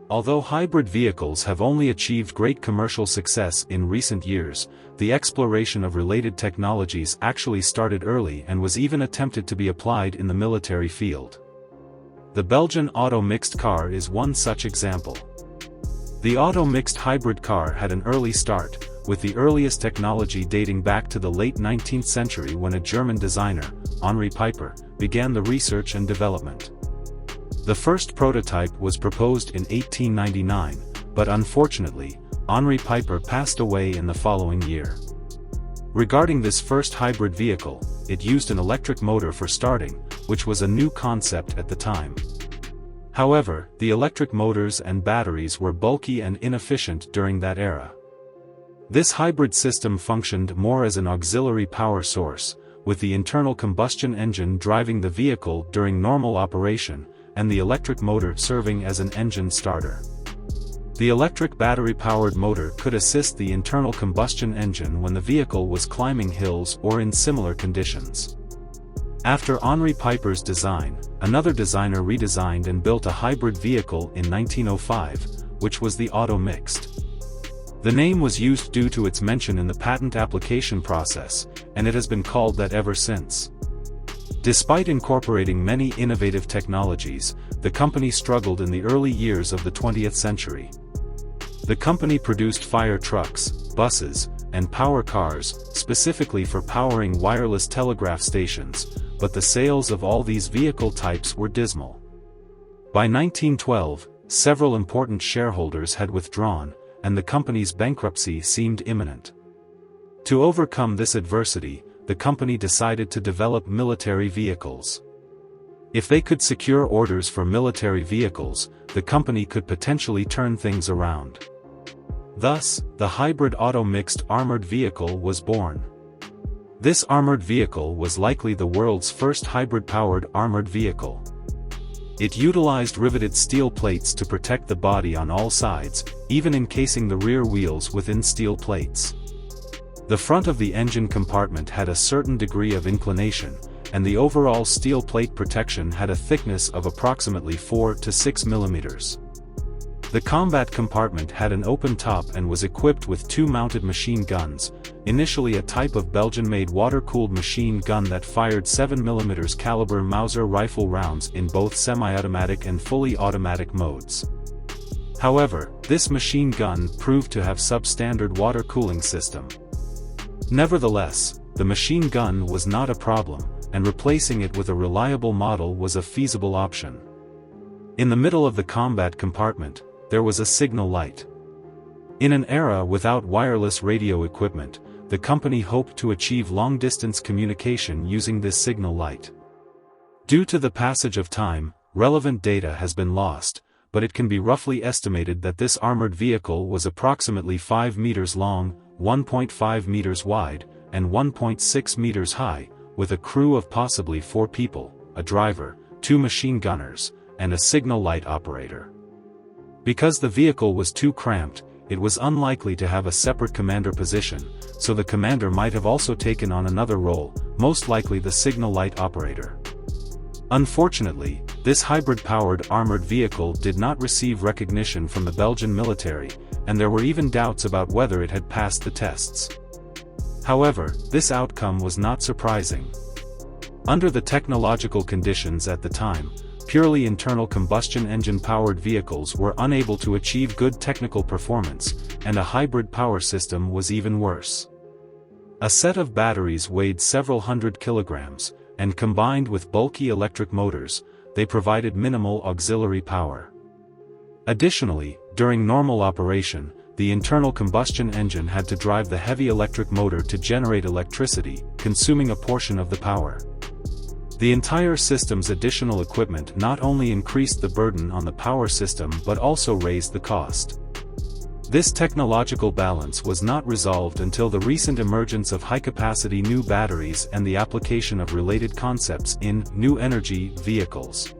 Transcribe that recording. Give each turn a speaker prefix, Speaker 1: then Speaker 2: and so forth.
Speaker 1: Although hybrid vehicles have only achieved great commercial success in recent years, the exploration of related technologies actually started early and was even attempted to be applied in the military field. The Belgian Auto Mixte car is one such example. The Auto Mixte hybrid car had an early start, with the earliest technology dating back to the late 19th century when a German designer, Henri Pieper, began the research and development. The first prototype was proposed in 1899, but unfortunately, Henri Pieper passed away in the following year. Regarding this first hybrid vehicle, it used an electric motor for starting, which was a new concept at the time. However, the electric motors and batteries were bulky and inefficient during that era. This hybrid system functioned more as an auxiliary power source, with the internal combustion engine driving the vehicle during normal operation, and the electric motor serving as an engine starter. The electric battery-powered motor could assist the internal combustion engine when the vehicle was climbing hills or in similar conditions. After Henri Pieper's design, another designer redesigned and built a hybrid vehicle in 1905, which was the Auto Mixte. The name was used due to its mention in the patent application process, and it has been called that ever since. Despite incorporating many innovative technologies, the company struggled in the early years of the 20th century. The company produced fire trucks, buses, and power cars, specifically for powering wireless telegraph stations, but the sales of all these vehicle types were dismal. By 1912, several important shareholders had withdrawn, and the company's bankruptcy seemed imminent. To overcome this adversity, the company decided to develop military vehicles. If they could secure orders for military vehicles, the company could potentially turn things around. Thus, the hybrid Auto Mixte armored vehicle was born. This armored vehicle was likely the world's first hybrid-powered armored vehicle. It utilized riveted steel plates to protect the body on all sides, even encasing the rear wheels within steel plates. The front of the engine compartment had a certain degree of inclination, and the overall steel plate protection had a thickness of approximately 4 to 6 millimeters. The combat compartment had an open top and was equipped with two mounted machine guns, initially a type of Belgian-made water-cooled machine gun that fired 7mm caliber Mauser rifle rounds in both semi-automatic and fully automatic modes. However, this machine gun proved to have substandard water cooling system. Nevertheless, the machine gun was not a problem, and replacing it with a reliable model was a feasible option. In the middle of the combat compartment, there was a signal light. In an era without wireless radio equipment, the company hoped to achieve long-distance communication using this signal light. Due to the passage of time, relevant data has been lost, but it can be roughly estimated that this armored vehicle was approximately 5 meters long, 1.5 meters wide, and 1.6 meters high, with a crew of possibly 4 people, a driver, 2 machine gunners, and a signal light operator. Because the vehicle was too cramped, it was unlikely to have a separate commander position, so the commander might have also taken on another role, most likely the signal light operator. Unfortunately, this hybrid-powered armored vehicle did not receive recognition from the Belgian military, and there were even doubts about whether it had passed the tests. However, this outcome was not surprising. Under the technological conditions at the time, purely internal combustion engine-powered vehicles were unable to achieve good technical performance, and a hybrid power system was even worse. A set of batteries weighed several hundred kilograms, and combined with bulky electric motors, they provided minimal auxiliary power. Additionally, during normal operation, the internal combustion engine had to drive the heavy electric motor to generate electricity, consuming a portion of the power. The entire system's additional equipment not only increased the burden on the power system but also raised the cost. This technological balance was not resolved until the recent emergence of high-capacity new batteries and the application of related concepts in new energy vehicles.